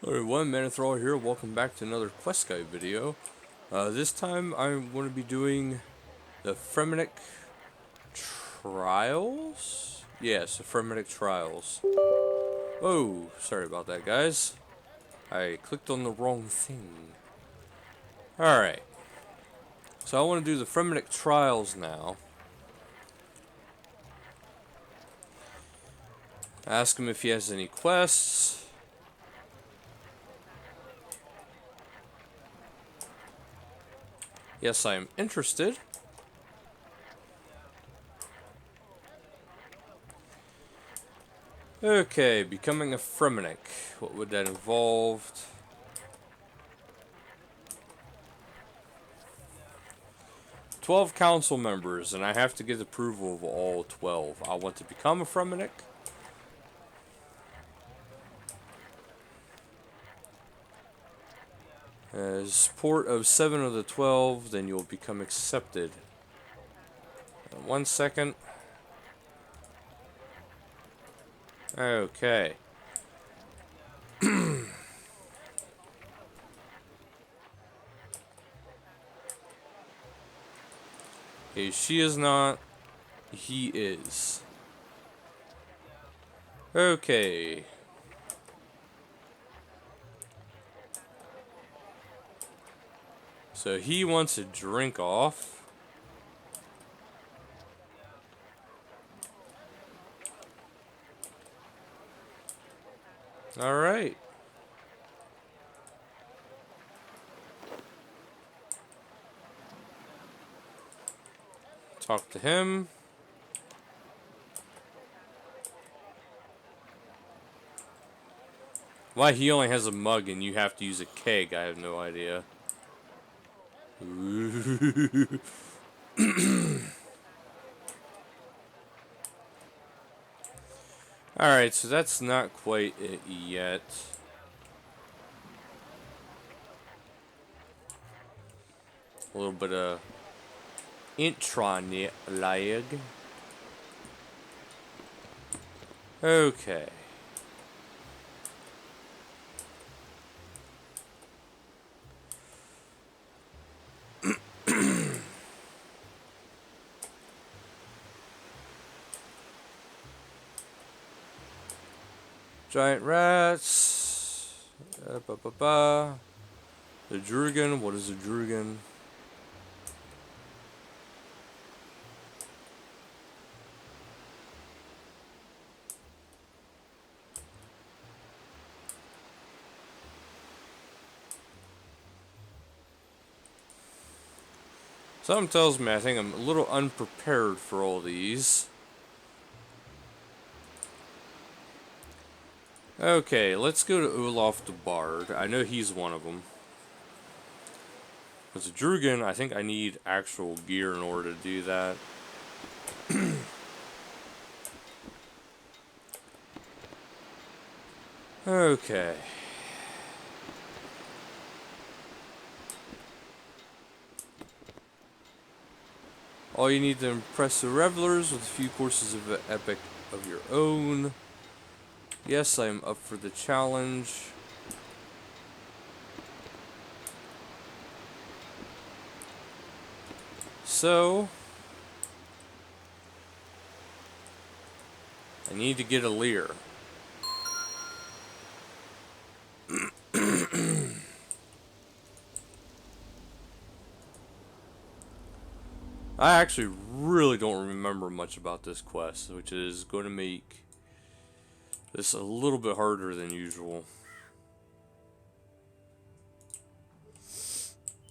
Hello everyone, Manathrall here. Welcome back to another Quest Guide video. This time I'm going to be doing the Fremennik Trials? Yes, the Fremennik Trials. Oh, sorry about that, guys. I clicked on the wrong thing. Alright. So I want to do the Fremennik Trials now. Ask him if he has any quests. Yes, I am interested. Okay, becoming a Fremennik. What would that involve? 12 council members, and I have to get approval of all 12. I want to become a Fremennik. Support of 7 of the 12, then you'll become accepted. 1 second. Okay. Okay, she is not. He is. Okay. So he wants a drink off. Alright. Talk to him. Why he only has a mug and you have to use a keg, I have no idea. Alright, so that's not quite it yet. A little bit of intranet lag. Okay. Giant rats. The Drugan. What is a Drugan? Something tells me I think I'm a little unprepared for all these. Okay, let's go to Olaf the Bard. I know he's one of them. As a Drugan, I think I need actual gear in order to do that. Okay. All you need to impress the revelers with a few courses of epic of your own. Yes, I am up for the challenge. So, I need to get a leer. I actually really don't remember much about this quest, which is going to make this a little bit harder than usual.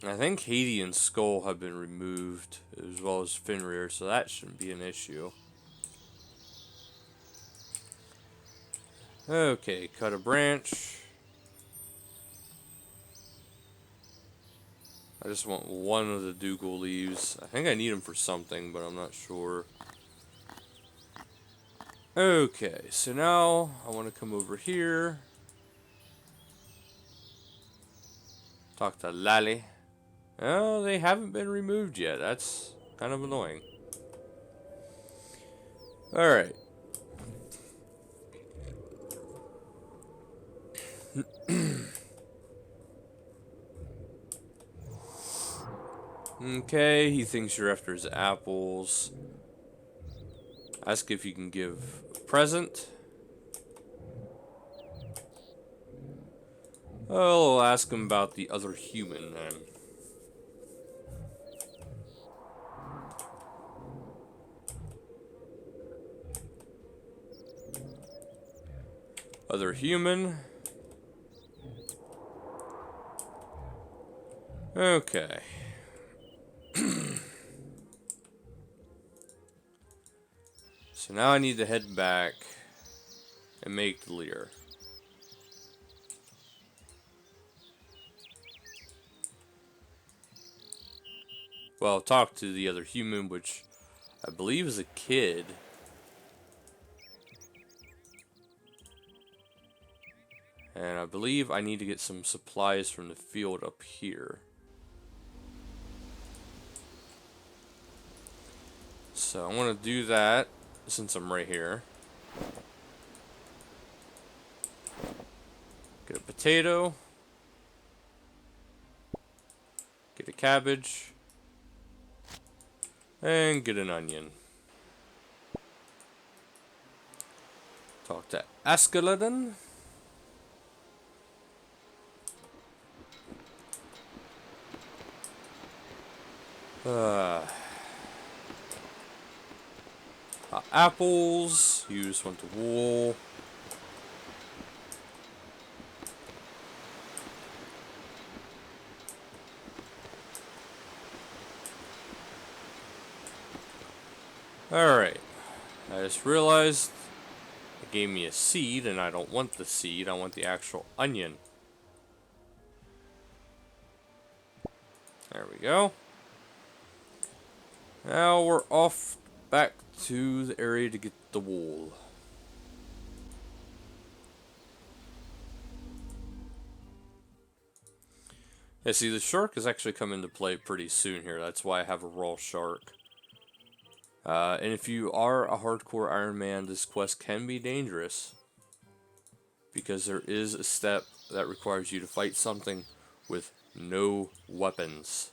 I think Haiti and Skull have been removed, as well as Fenrir, so that shouldn't be an issue. Okay, cut a branch. I just want one of the Dougal leaves. I think I need them for something, but I'm not sure. Okay, so now I want to come over here. Talk to Lally. Oh, they haven't been removed yet. That's kind of annoying. Alright. Okay, he thinks you're after his apples. Ask if you can give a present. Oh, I'll ask him about the other human then. Other human. Okay. So now I need to head back and make the leer. Well, talk to the other human, which I believe is a kid. And I believe I need to get some supplies from the field up here. So I want to do that since I'm right here. Get a potato. Get a cabbage. And get an onion. Talk to Askeladden. Apples. You just want the wool. Alright. I just realized it gave me a seed, and I don't want the seed. I want the actual onion. There we go. Now we're off back to the area to get the wool. Yeah, see, the shark is actually coming into play pretty soon here. That's why I have a raw shark. And if you are a hardcore Iron Man, this quest can be dangerous. Because there is a step that requires you to fight something with no weapons.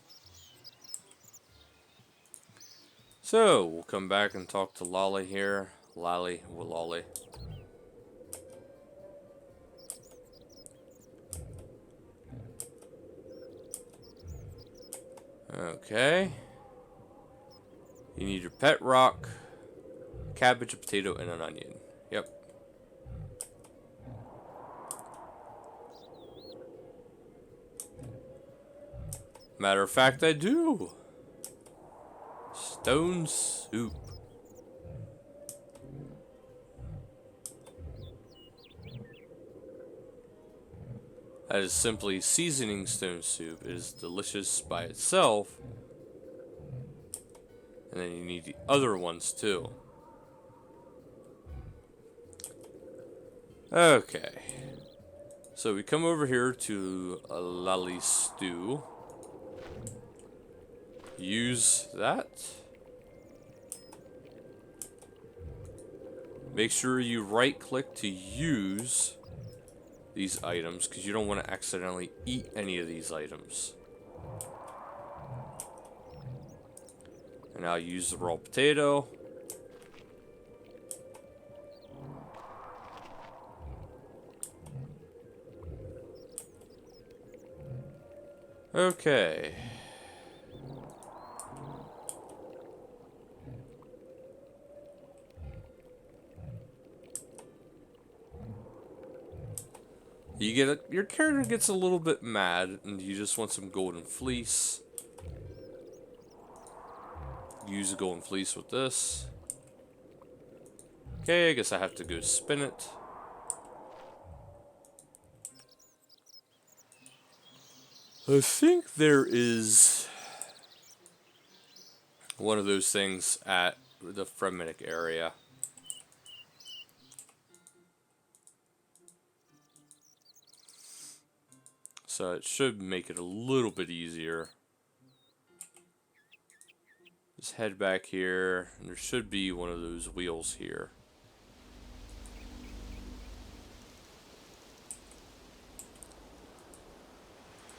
So, we'll come back and talk to Lolly here. Lolly. Okay. You need your pet rock, cabbage, a potato, and an onion. Yep. Matter of fact, I do. Stone soup. That is simply seasoning stone soup. It is delicious by itself. And then you need the other ones too. Okay. So we come over here to a lolly stew. Use that. Make sure you right click to use these items because you don't want to accidentally eat any of these items. And I'll use the raw potato. Okay. Your character gets a little bit mad and you just want some golden fleece. Use the golden fleece with this. Okay, I guess I have to go spin it. I think there is one of those things at the Fremennik area. So it should make it a little bit easier. Just head back here, and there should be one of those wheels here.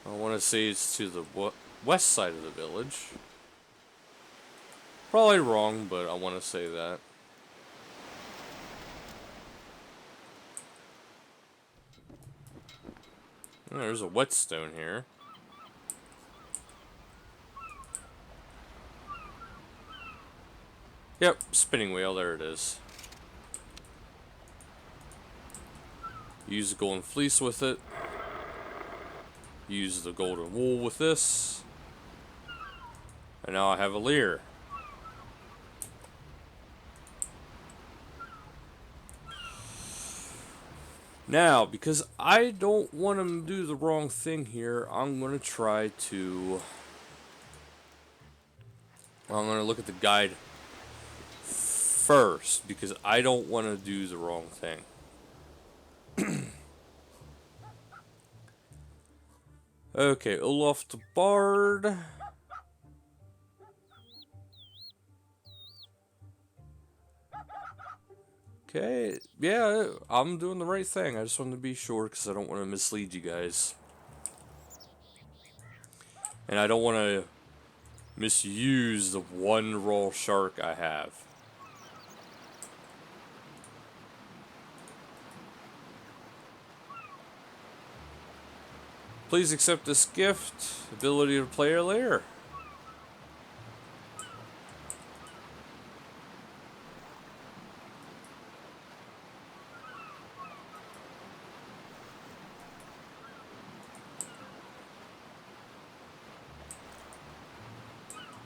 I want to say it's to the what? west side of the village. Probably wrong, but I want to say that. Oh, there's a whetstone here. Yep, spinning wheel, there it is. Use the golden fleece with it. Use the golden wool with this. And now I have a leer. Now, because I don't want to do the wrong thing here, I'm going to try to... I'm going to look at the guide first, because I don't want to do the wrong thing. Okay, Olaf the Bard. Okay, yeah, I'm doing the right thing. I just wanted to be sure because I don't want to mislead you guys. And I don't want to misuse the one raw shark I have. Please accept this gift. Ability to play a layer.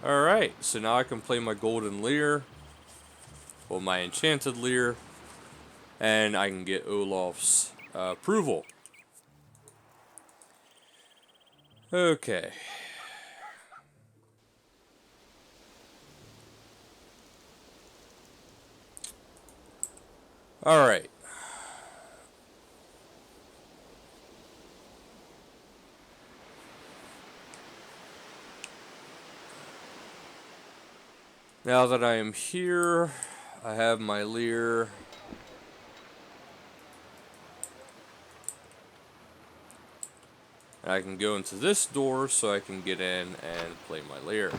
Alright, so now I can play my golden leer. Well, my enchanted leer. And I can get Olaf's approval. Okay. Alright. Now that I am here, I have my leer. And I can go into this door so I can get in and play my leer.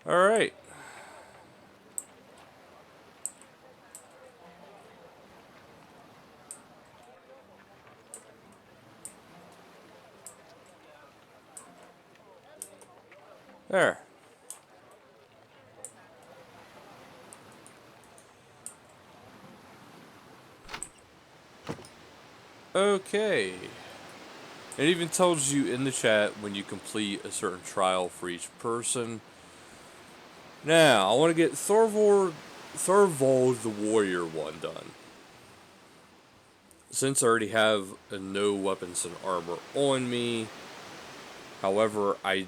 Alright. There. Okay. It even tells you in the chat when you complete a certain trial for each person. Now, I want to get Thorvald the Warrior one done. Since I already have no weapons and armor on me, however, I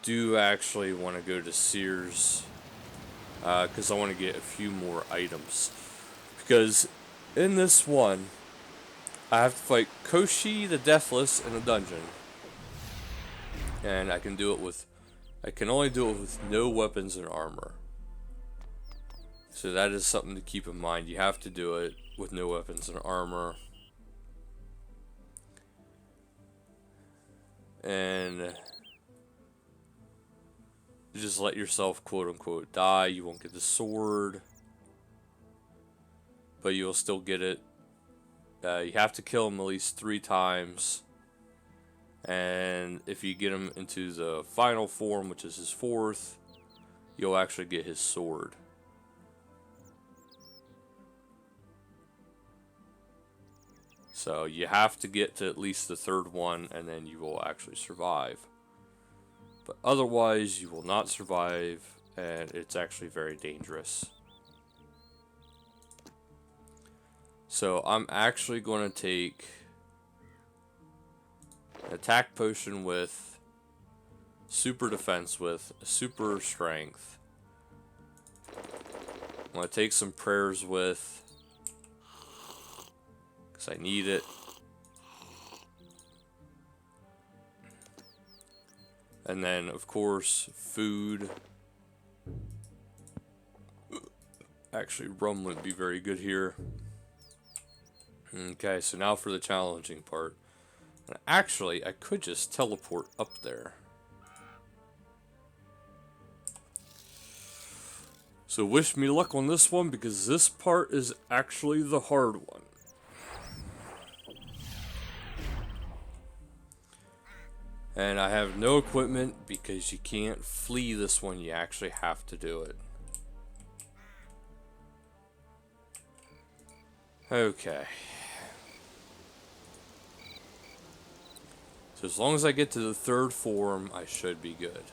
do actually want to go to Sears because I want to get a few more items. Because in this one, I have to fight Koshi the Deathless in a dungeon. And I can only do it with no weapons and armor. So that is something to keep in mind. You have to do it with no weapons and armor. And just let yourself quote unquote die. You won't get the sword, but you'll still get it. You have to kill him at least 3 times. And if you get him into the final form, which is his 4th, you'll actually get his sword. So you have to get to at least the 3rd one, and then you will actually survive. But otherwise, you will not survive, and it's actually very dangerous. So I'm actually going to take an attack potion with super defense with super strength. I'm going to take some prayers with, because I need it. And then, of course, food. Actually, rum wouldn't be very good here. Okay, so now for the challenging part. And actually, I could just teleport up there. So wish me luck on this one, because this part is actually the hard one. And I have no equipment because you can't flee this one, you actually have to do it. Okay. So as long as I get to the third form, I should be good.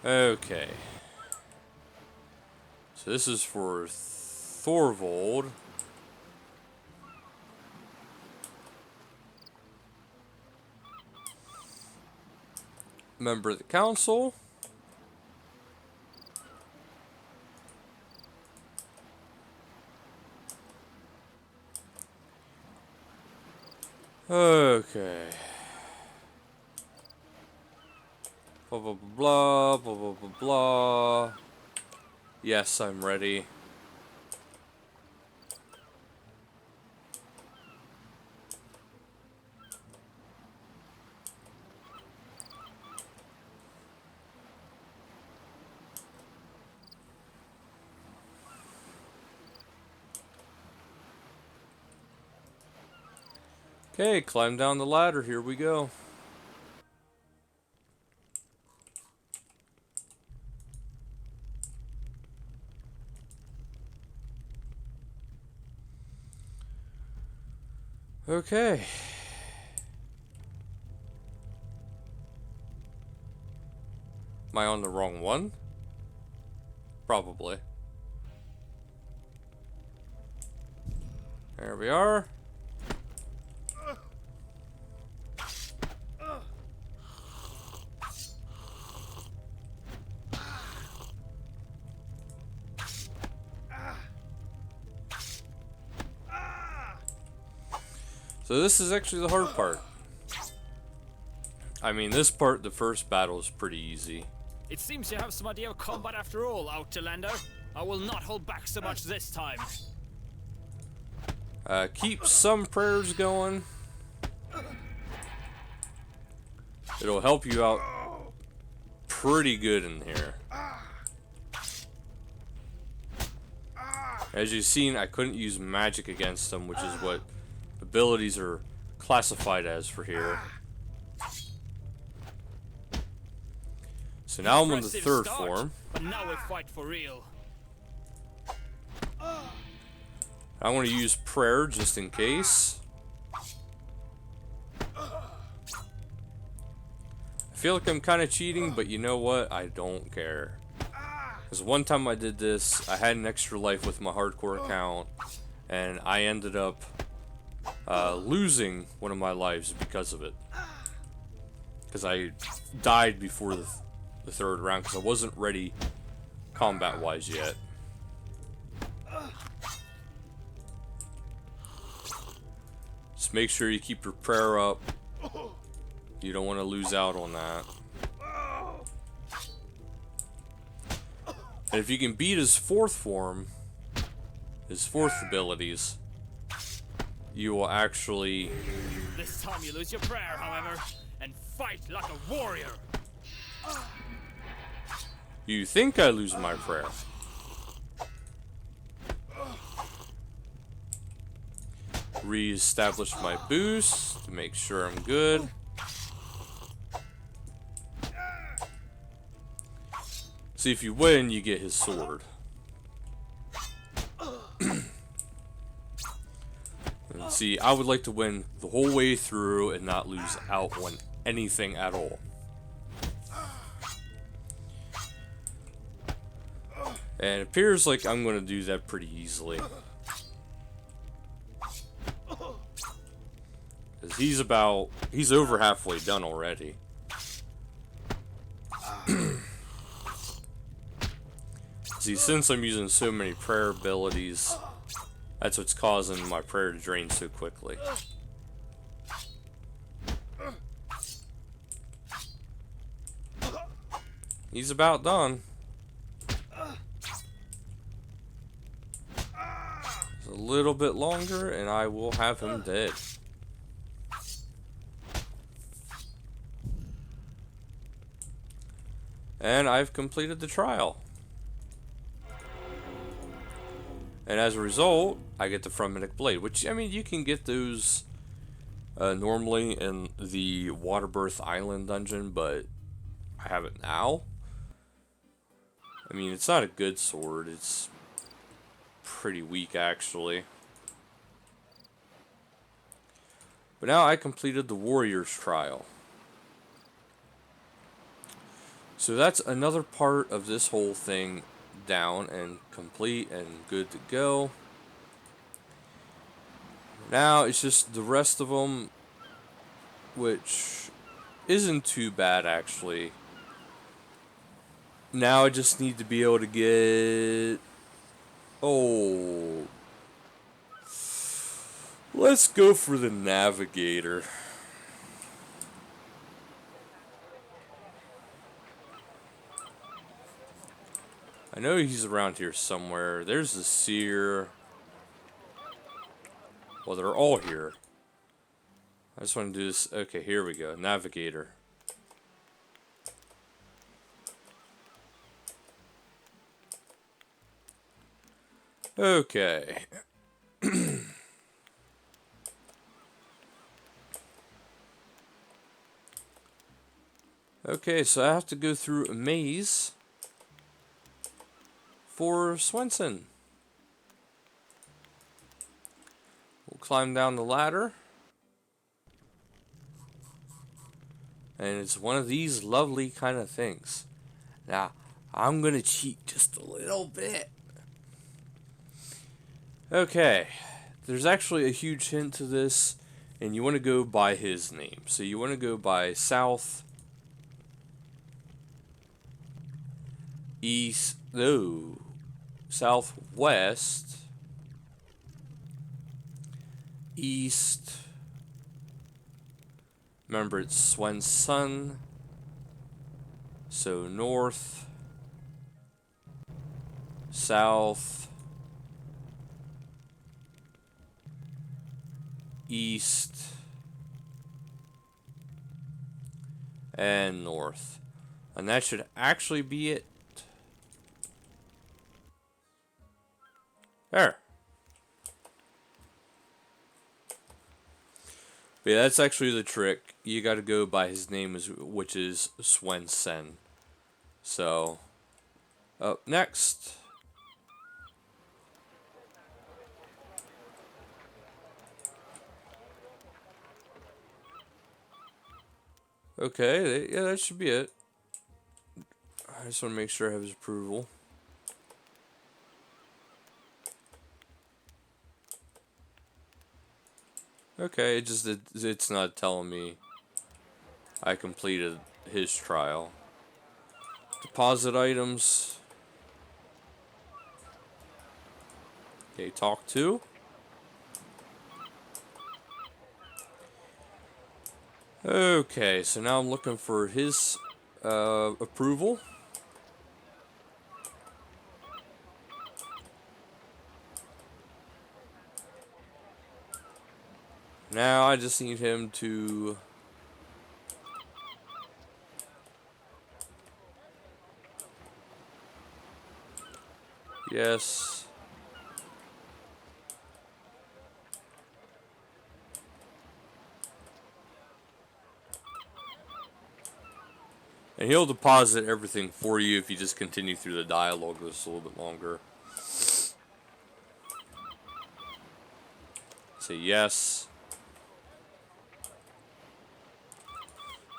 Okay. So this is for Thorvald. Member of the council. Okay. Blah blah blah blah blah blah blah. Yes, I'm ready. Okay, climb down the ladder. Here we go. Okay. Am I on the wrong one? Probably. There we are. So this is actually the hard part. I mean, this part, the first battle, is pretty easy. It seems you have some idea of combat after all, Outlander. I will not hold back so much this time. Keep some prayers going. It'll help you out pretty good in here. As you've seen, I couldn't use magic against them, which is what abilities are classified as for here. So now I'm on the third form. But now we fight for real. I want to use prayer just in case. I feel like I'm kind of cheating, but you know what? I don't care. Because one time I did this, I had an extra life with my hardcore account, and I ended up losing one of my lives because of it. Because I died before the third round, because I wasn't ready combat-wise yet. Just make sure you keep your prayer up. You don't want to lose out on that. And if you can beat his fourth form, his fourth abilities, you will actually... This time you lose your prayer, however, and fight like a warrior. You think I lose my prayer. Re-establish my boost to make sure I'm good. See, if you win, you get his sword. And see, I would like to win the whole way through and not lose out on anything at all. And it appears like I'm going to do that pretty easily. Because he's over halfway done already. See, since I'm using so many prayer abilities, that's what's causing my prayer to drain so quickly. He's about done. Just a little bit longer, and I will have him dead. And I've completed the trial. And as a result, I get the Fremennik blade, which, I mean, you can get those normally in the Waterbirth Island dungeon, but I have it now. I mean, it's not a good sword. It's pretty weak, actually. But now I completed the Warrior's Trial. So that's another part of this whole thing down and complete and good to go. Now it's just the rest of them, which isn't too bad, actually. Now I just need to be able to get... Oh... Let's go for the Navigator. I know he's around here somewhere. There's the Seer. Well, they're all here. I just want to do this. Okay, here we go. Navigator. Okay. Okay, so I have to go through a maze for Swenson. We'll climb down the ladder. And it's one of these lovely kind of things. Now, I'm going to cheat just a little bit. Okay, there's actually a huge hint to this, and you want to go by his name. So you want to go by South, East, no, Southwest, East, remember it's Swenson, so North, South, East, and North. And that should actually be it. There. But yeah, that's actually the trick. You gotta go by his name, which is Swenson. So, up next. Okay, yeah, that should be it. I just want to make sure I have his approval. Okay, it's not telling me I completed his trial. Deposit items. Okay, talk to. Okay, so now I'm looking for his approval. Now I just need him to... Yes. And he'll deposit everything for you if you just continue through the dialogue just a little bit longer. Say yes.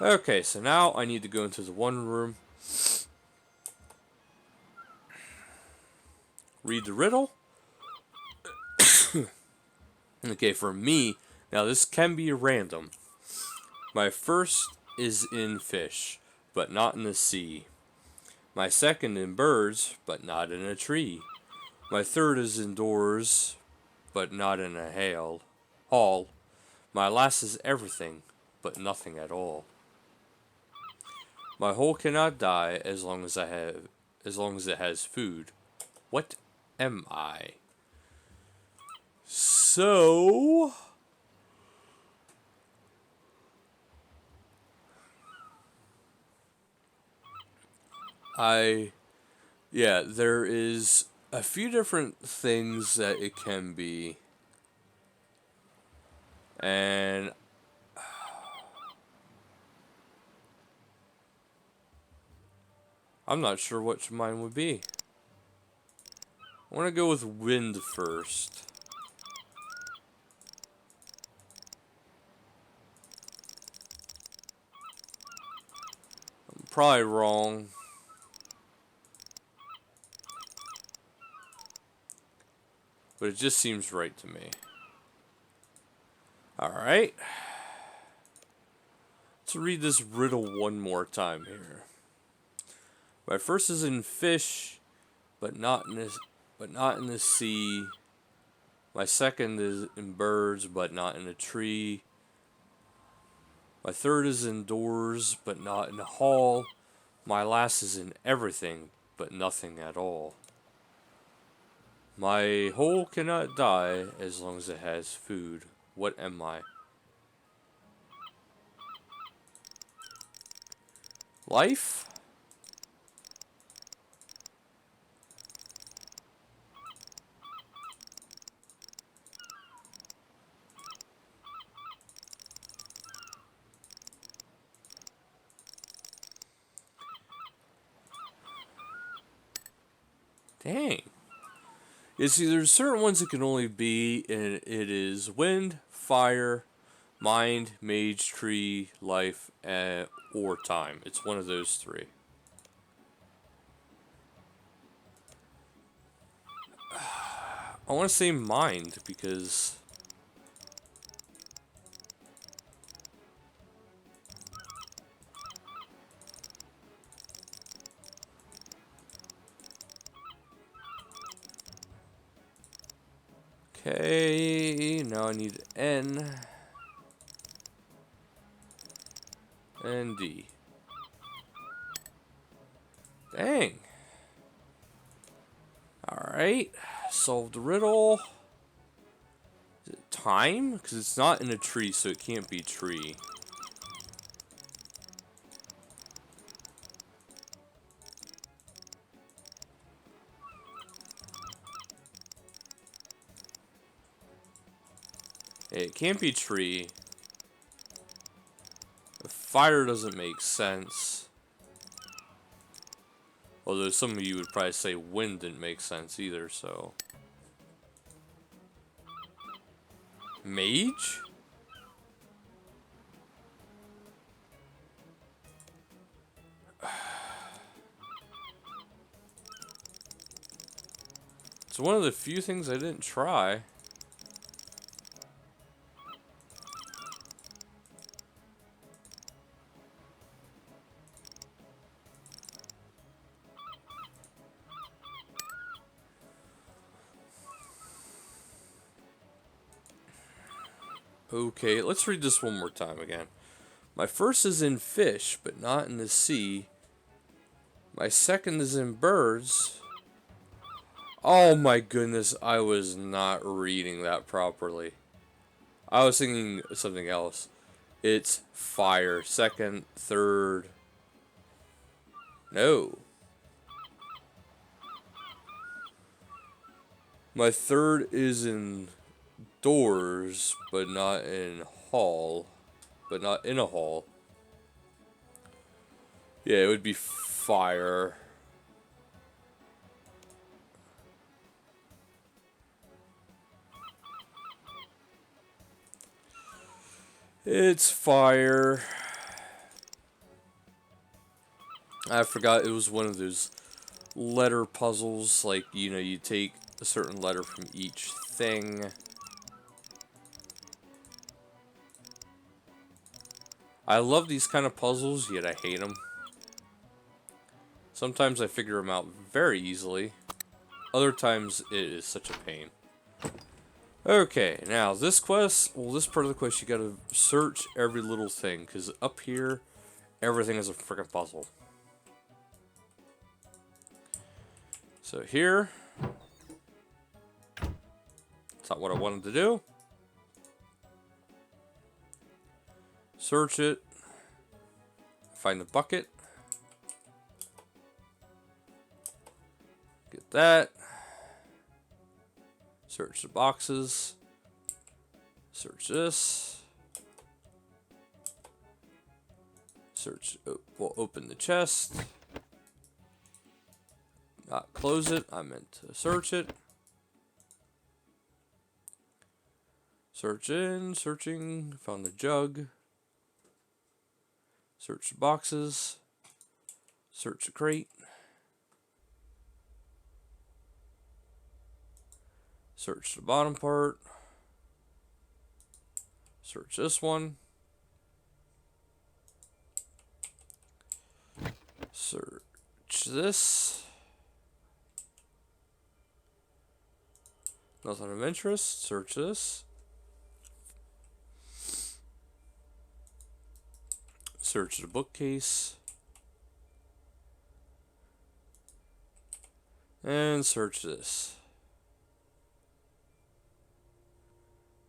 Okay, so now I need to go into the one room. Read the riddle. Okay, for me, now this can be random. My first is in fish, but not in the sea. My second in birds, but not in a tree. My third is indoors, but not in a hall. My last is everything, but nothing at all. My hole cannot die as long as it has food. What am I? So I yeah, there is a few different things that it can be. And I'm not sure which mine would be. I want to go with wind first. I'm probably wrong. But it just seems right to me. Alright. Let's read this riddle one more time here. My first is in fish, but not in the sea. My second is in birds, but not in a tree. My third is indoors, but not in a hall. My last is in everything, but nothing at all. My hole cannot die as long as it has food. What am I? Life? Dang. You see, there's certain ones it can only be, and it is wind, fire, mind, mage, tree, life, or time. It's one of those three. I want to say mind because okay, now I need N and D. Dang. Alright, solved the riddle. Is it time? Because it's not in a tree, so it can't be tree. It can't be tree. Fire doesn't make sense. Although some of you would probably say wind didn't make sense either, so. Mage? It's one of the few things I didn't try. Okay, let's read this one more time again. My first is in fish, but not in the sea. My second is in birds. Oh my goodness, I was not reading that properly. I was thinking something else. It's fire. Second, third. No. My third is in doors, but not in hall. But not in a hall. Yeah, it would be fire. It's fire. I forgot it was one of those letter puzzles. Like, you know, you take a certain letter from each thing. I love these kind of puzzles, yet I hate them. Sometimes I figure them out very easily. Other times it is such a pain. Okay, now this quest, well, this part of the quest, you gotta search every little thing, because up here Everything is a freaking puzzle. So here, it's not what I wanted to do. Search it. Find the bucket. Get that. Search the boxes. Search this. Search. We'll open the chest. Not close it. I meant to search it. Searching. Found the jug. Search the boxes. Search the crate. Search the bottom part. Search this one. Search this. Nothing of interest. Search this. Search the bookcase. And search this.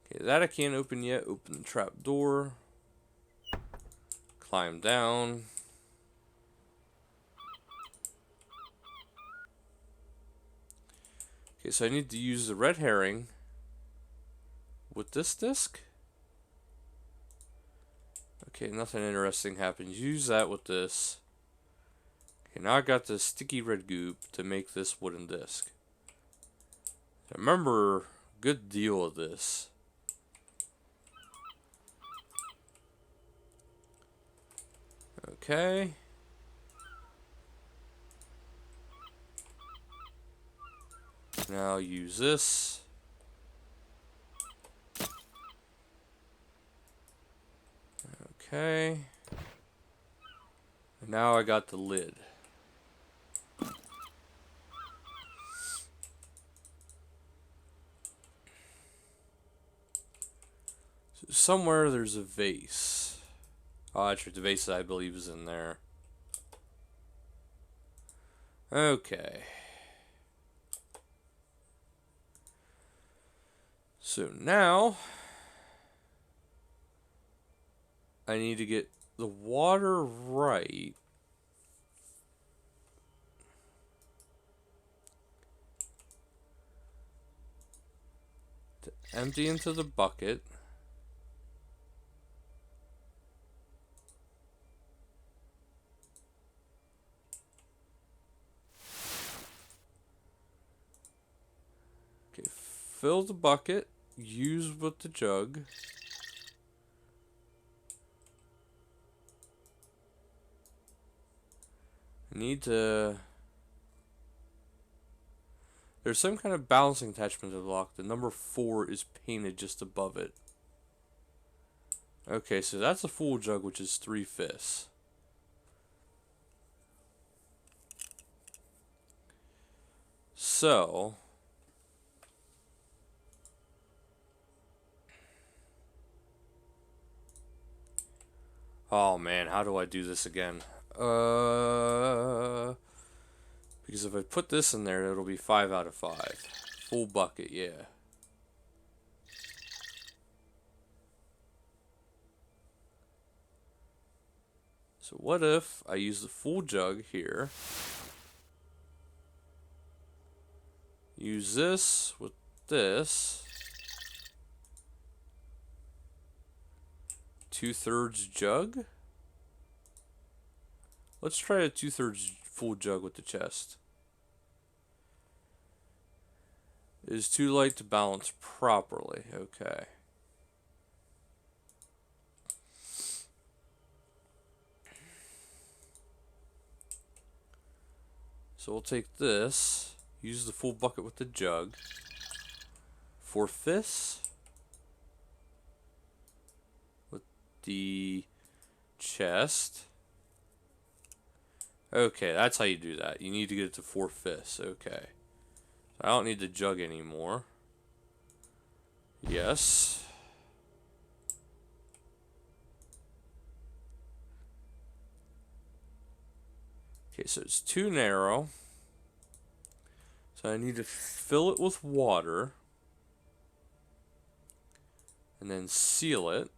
Okay, that I can't open yet. Open the trap door. Climb down. Okay, so I need to use the red herring with this disc. Okay, nothing interesting happens. Use that with this. Okay, now I got the sticky red goop to make this wooden disc. Remember, good deal of this. Okay. Now use this. Okay. And now I got the lid. So somewhere there's a vase. Oh, actually, the vase I believe is in there. Okay. So now I need to get the water right. To empty into the bucket. Okay, fill the bucket. Use with the jug. I need to... There's some kind of balancing attachment to the lock. The number 4 is painted just above it. Okay, so that's a full jug, which is 3/5. So... Oh man, how do I do this again? Because if I put this in there, it'll be 5 out of 5. Full bucket, yeah. So what if I use the full jug here? Use this with this. 2/3 jug? Let's try a 2/3 full jug with the chest. It is too light to balance properly. Okay. So we'll take this, use the full bucket with the jug. 4/5 with the chest. Okay, that's how you do that. You need to get it to 4/5. Okay. I don't need the jug anymore. Yes. Okay, so it's too narrow. So I need to fill it with water. And then seal it.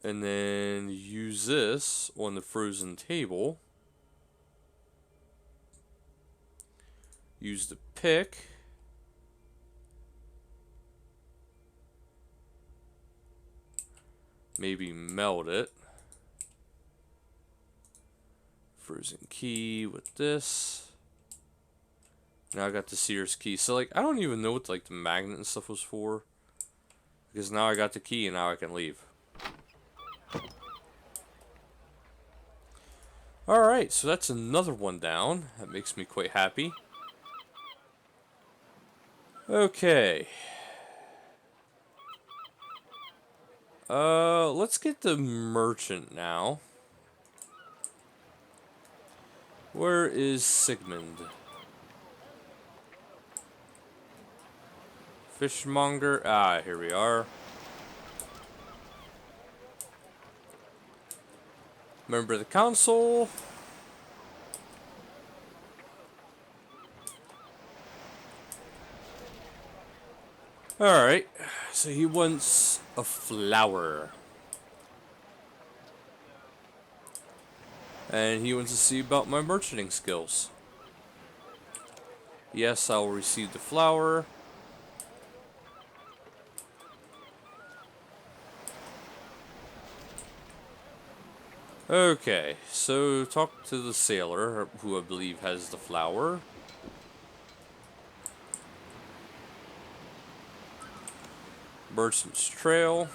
And then use this on the frozen table. Use the pick. Maybe melt it. Frozen key with this. Now I got the Sears key. So like I don't even know what like the magnet and stuff was for. Because now I got the key and now I can leave. Alright, so that's another one down. That makes me quite happy. Okay. Let's get the merchant now. Where is Sigmund? Fishmonger. Ah, here we are. Member of the council. Alright, so he wants a flower. And he wants to see about my merchanting skills. Yes, I will receive the flower. Okay, so talk to the sailor, who I believe has the flower. Merchant's Trail.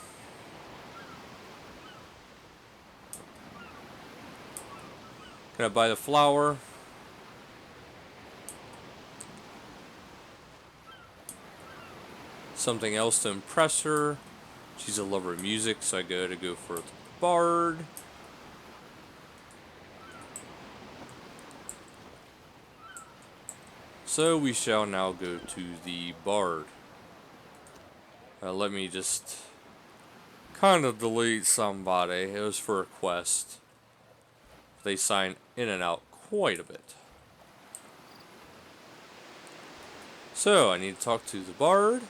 Can I buy the flower? Something else to impress her. She's a lover of music, so I go for the bard. So we shall now go to the bard. Let me just kind of delete somebody. It was for a quest. They sign in and out quite a bit. So I need to talk to the bard.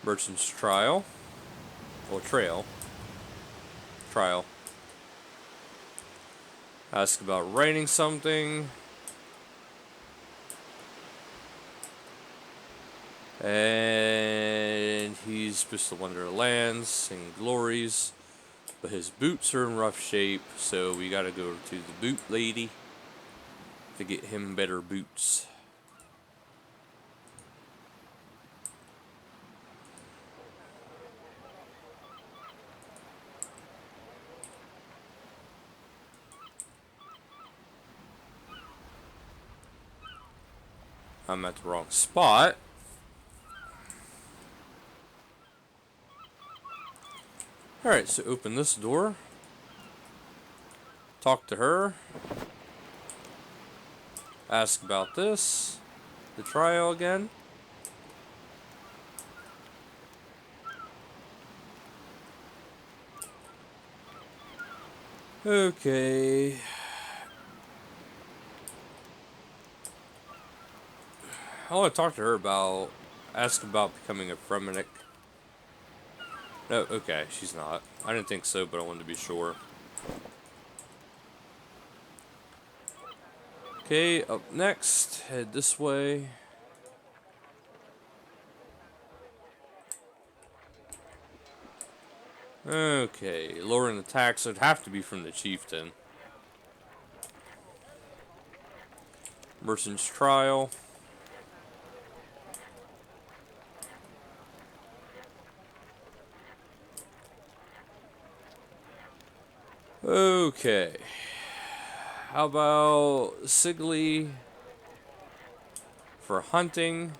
Merchant's Trial. Or Trail. Trial. Ask about writing something. And he's supposed to wander the lands, sing glories. But his boots are in rough shape, so we gotta go to the boot lady to get him better boots. I'm at the wrong spot. Alright, so open this door. Talk to her. Ask about this. The trial again. Okay. I want to talk to her about... Ask about becoming a Fremennik. No, okay, she's not. I didn't think so, but I wanted to be sure. Okay, up next, head this way. Okay, lowering the tax would have to be from the chieftain. Merchant's Trial. Okay. How about Sigley for hunting?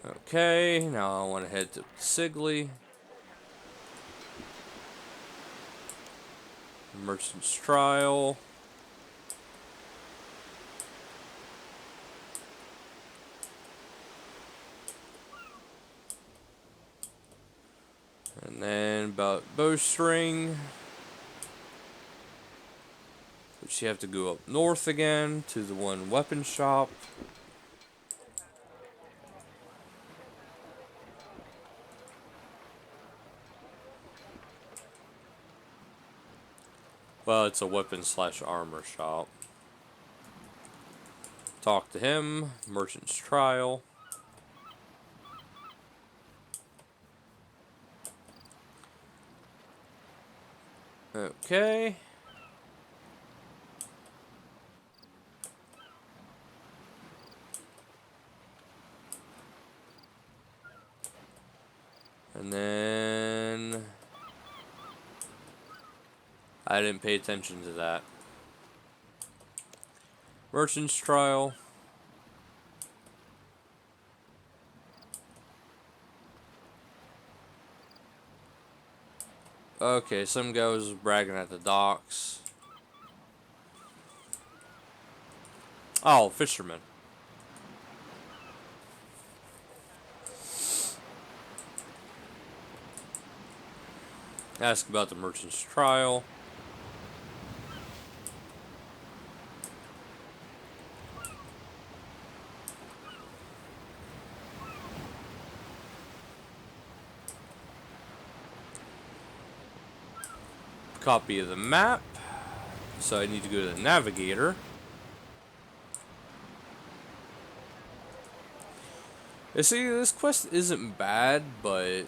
Okay, now I want to head to Sigley. Merchant's Trial. And then about bowstring, which you have to go up north again to the one weapon shop. Well, it's a weapon slash armor shop. Talk to him. Merchant's Trial. Okay. And then I didn't pay attention to that. Merchant's Trial. Okay, some guy was bragging at the docks. Oh, fisherman. Ask about the Merchant's Trial. Copy of the map. So I need to go to the navigator. You see, this quest isn't bad, but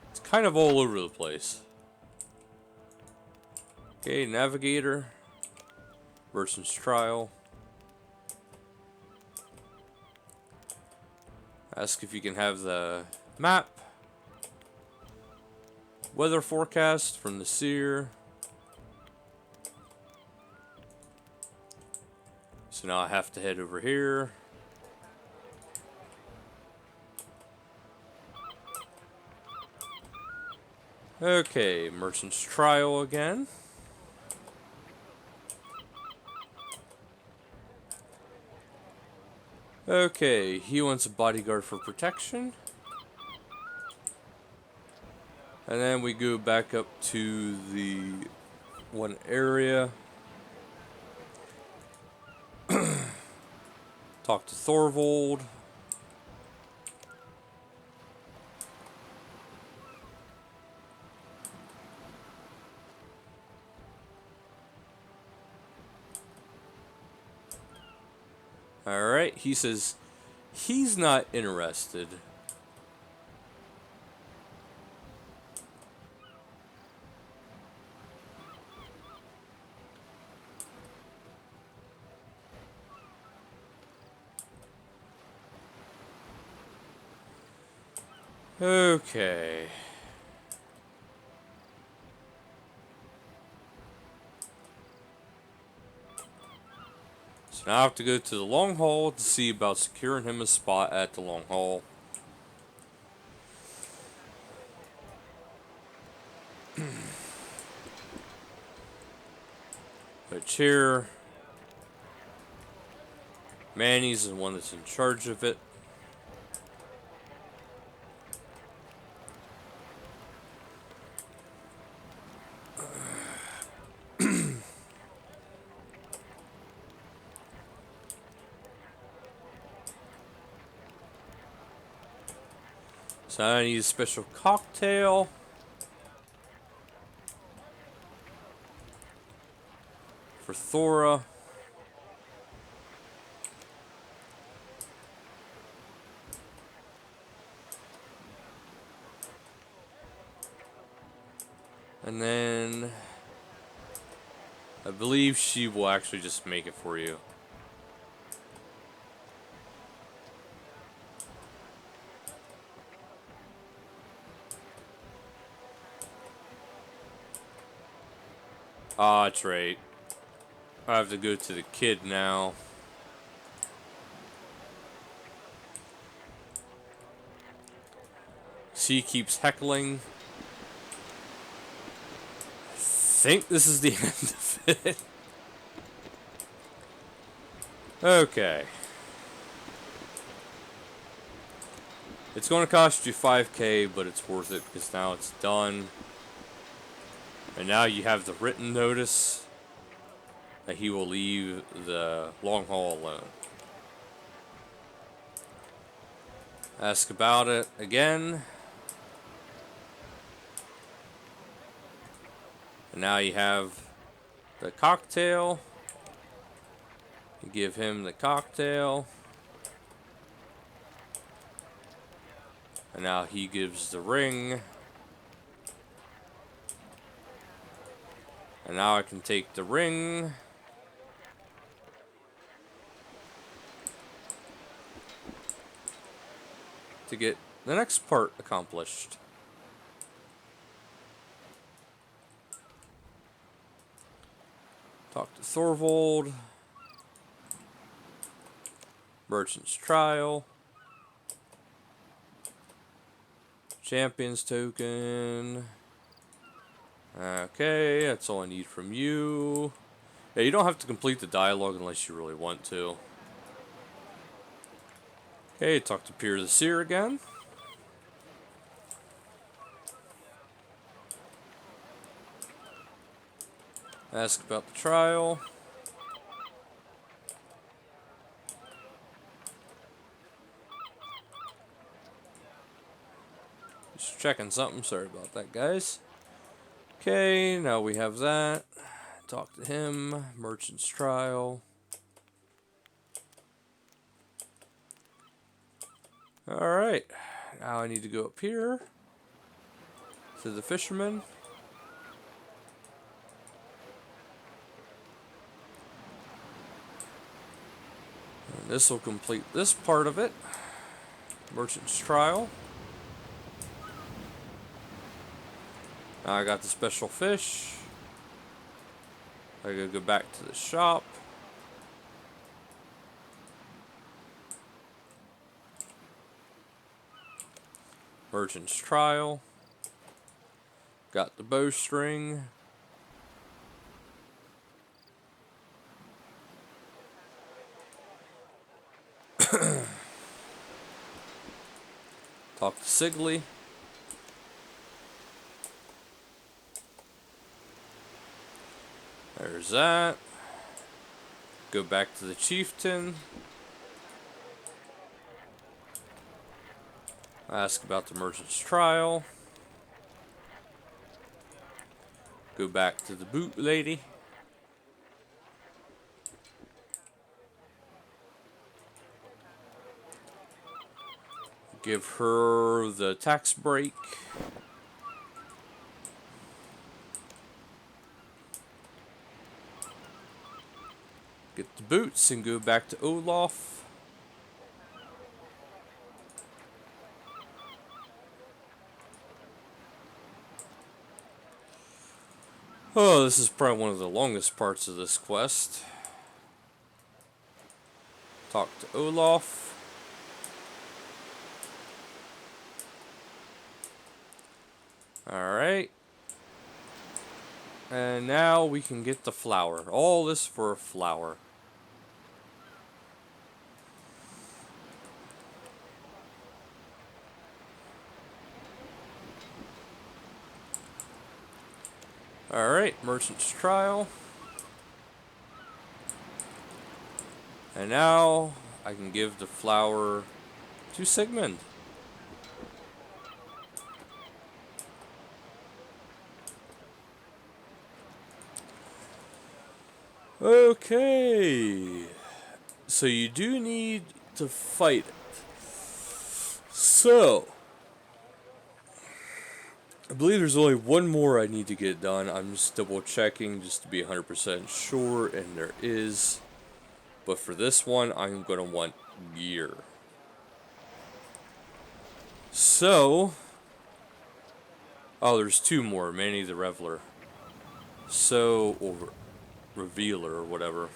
it's kind of all over the place. Okay, navigator. Merchant's Trial. Ask if you can have the map. Weather forecast from the seer. So now I have to head over here. Okay, Merchant's Trial again. Okay, he wants a bodyguard for protection. And then we go back up to the one area. Talk to Thorvald. Alright, he says he's not interested. Okay. So now I have to go to the long haul to see about securing him a spot at the long haul. A chair. Manny's the one that's in charge of it. So I need a special cocktail. For Thora. And then I believe she will actually just make it for you. Ah, that's right. I have to go to the kid now. She keeps heckling. I think this is the end of it. Okay. It's going to cost you 5k, but it's worth it because now it's done. And now you have the written notice that he will leave the long haul alone. Ask about it again. And now you have the cocktail. You give him the cocktail. And now he gives the ring. And now I can take the ring. To get the next part accomplished. Talk to Thorvald. Merchant's Trial. Champion's Token. Okay, that's all I need from you. Yeah, you don't have to complete the dialogue unless you really want to. Okay, talk to Pier the Seer again. Ask about the trial. Just checking something. Sorry about that, guys. Okay, now we have that. Talk to him. Merchant's Trial. Alright. Now I need to go up here to the fisherman. And this will complete this part of it. Merchant's Trial. Now I got the special fish. I gotta go back to the shop. Merchant's Trial. Got the bowstring. Talk to Sigley. There's that. Go back to the chieftain. Ask about the merchant's trial. Go back to the boot lady. Give her the tax break. Get the boots and go back to Olaf. Oh, this is probably one of the longest parts of this quest. Talk to Olaf. Alright. And now we can get the flower. All this for a flower. Alright, merchant's trial. And now I can give the flower to Sigmund. Okay. So you do need to fight it. So I believe there's only one more I need to get done. I'm just double checking just to be 100% sure, and there is. But for this one, I'm going to want gear. So, oh, there's two more. Manny the Reveler. So, or Revealer or whatever.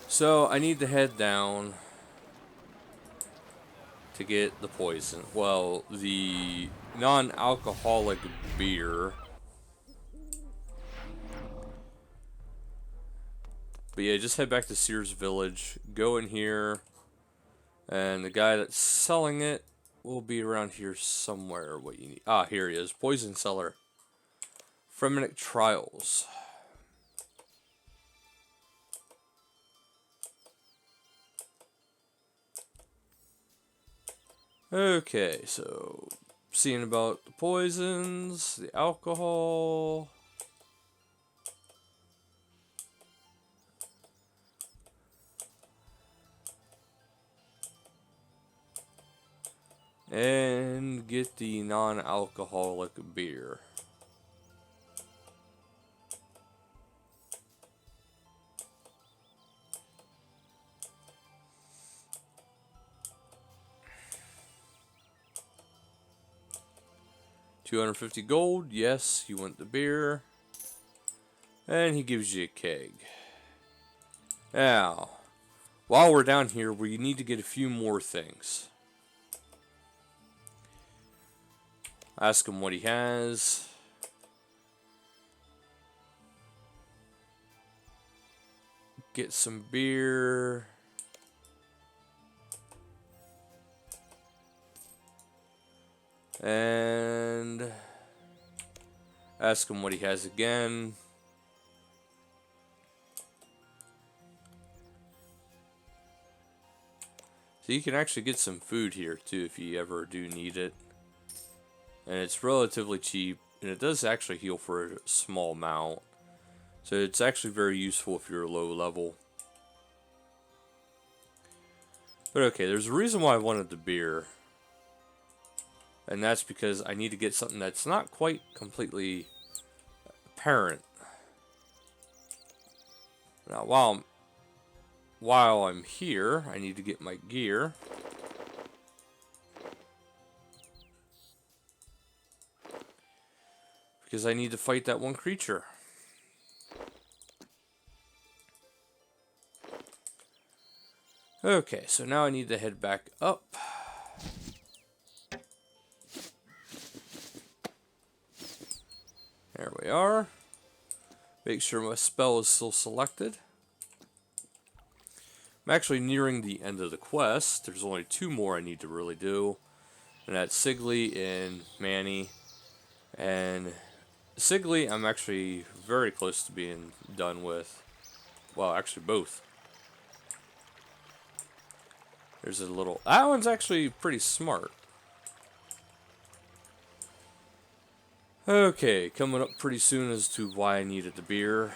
So, I need to head down to get the poison. Well, the non-alcoholic beer. But yeah, just head back to Sears Village. Go in here. And the guy that's selling it will be around here somewhere. What you need? Ah, here he is. Poison seller. Fremennik trials. Okay, so seeing about the poisons, the alcohol. And get the non-alcoholic beer. $250 gold. Yes, you want the beer. And he gives you a keg. Now, while we're down here, we need to get a few more things. Ask him what he has. Get some beer. And ask him what he has again. So you can actually get some food here too if you ever do need it. And it's relatively cheap, and it does actually heal for a small amount. So it's actually very useful if you're low level. But okay, there's a reason why I wanted the beer. And that's because I need to get something that's not quite completely apparent. Now, while I'm here, I need to get my gear. Because I need to fight that one creature. Okay, so now I need to head back up. There we are. Make sure my spell is still selected. I'm actually nearing the end of the quest. There's only 2 more I need to really do. And that's Sigley and Manny. And Sigley, I'm actually very close to being done with. Well, actually both. There's a little... That one's actually pretty smart. Okay, coming up pretty soon as to why I needed the beer.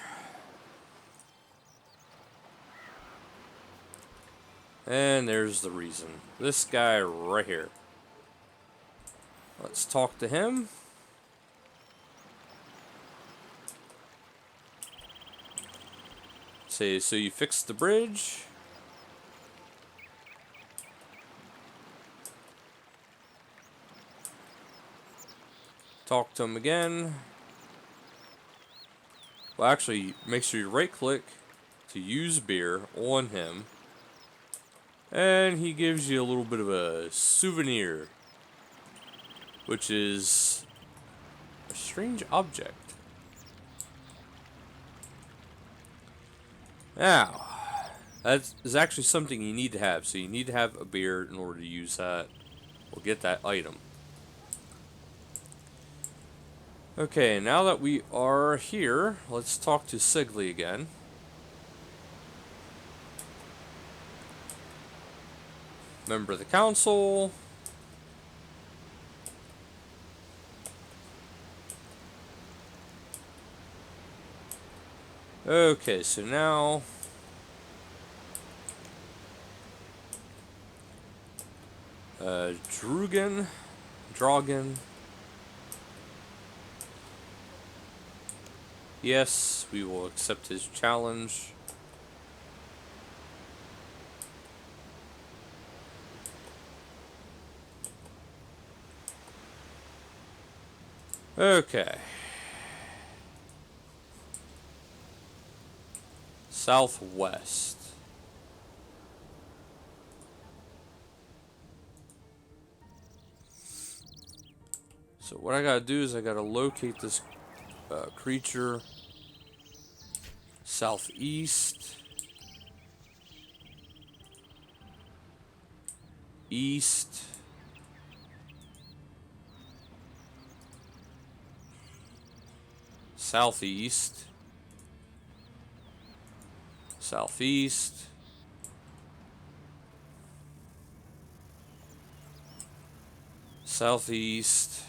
And there's the reason. This guy right here. Let's talk to him. Say, so you fixed the bridge? Talk to him again. Well, actually, make sure you right-click to use beer on him. And he gives you a little bit of a souvenir, which is a strange object. Now, that is actually something you need to have. So you need to have a beer in order to use that. We'll get that item. Okay, now that we are here, let's talk to Sigley again. Member of the council. Okay, so now Drogon. Yes, we will accept his challenge. Okay. Southwest. So what I gotta do is I gotta locate this creature southeast. east. Southeast. Southeast. Southeast.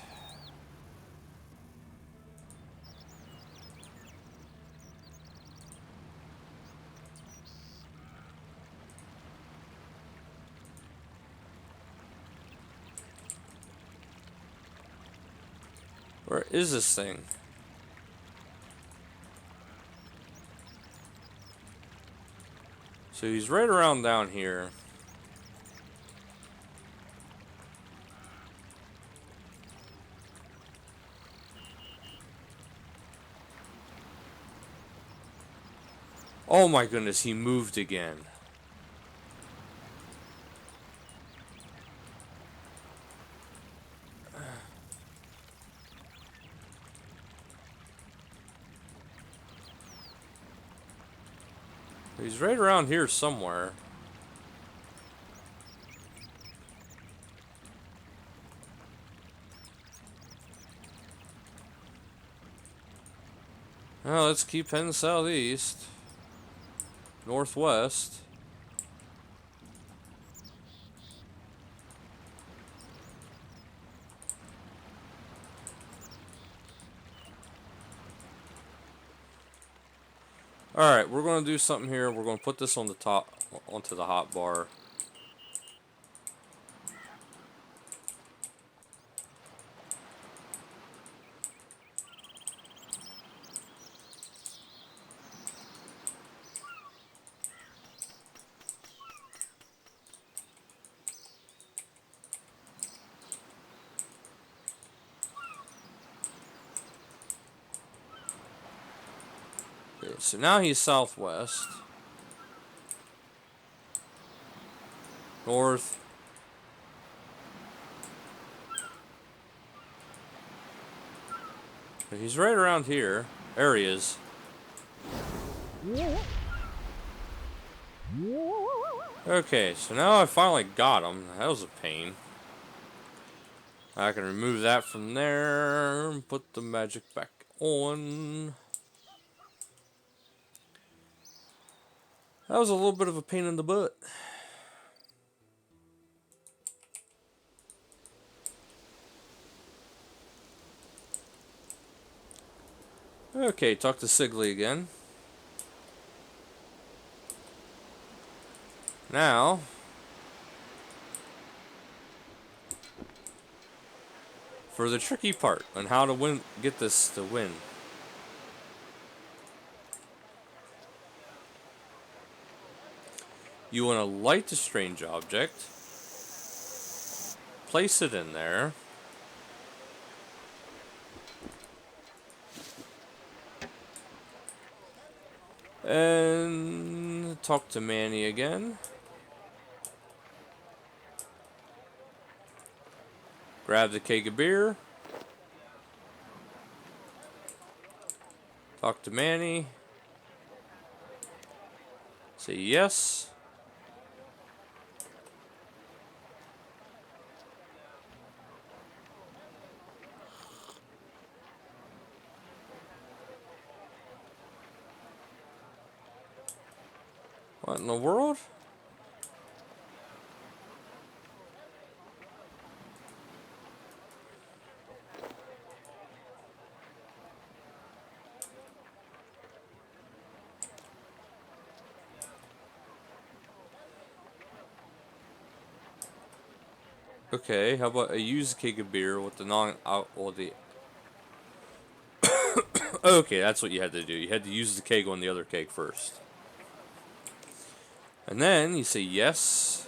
Where is this thing? So he's right around down here. Oh my goodness, he moved again. He's right around here somewhere. Well, let's keep heading southeast. Northwest. Alright, we're going to do something here. We're going to put this on the top, onto the hot bar. Okay, so now he's southwest. North. He's right around here. There he is. Okay, so now I finally got him. That was a pain. I can remove that from there and put the magic back on. That was a little bit of a pain in the butt. Okay, talk to Sigley again. Now, for the tricky part on how to get this to win. You want to light the strange object, place it in there, and talk to Manny again. Grab the keg of beer. Talk to Manny. Say yes. What in the world? Okay, how about a used keg of beer with the Okay, that's what you had to do. You had to use the keg on the other keg first. And then you say yes.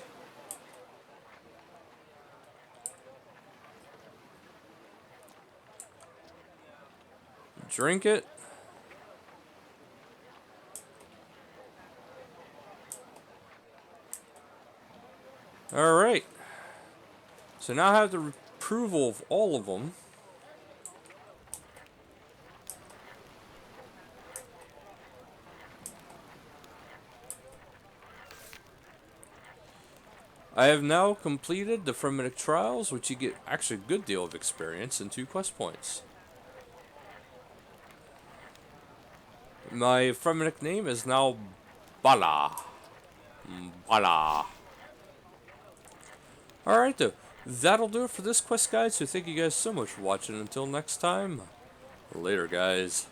Drink it. Alright. So now I have the approval of all of them. I have now completed the Fremennik trials, which you get actually a good deal of experience and 2 quest points. My Fremennik name is now Bala. Bala. Alright though, that'll do it for this quest guide, so thank you guys so much for watching. Until next time, later guys.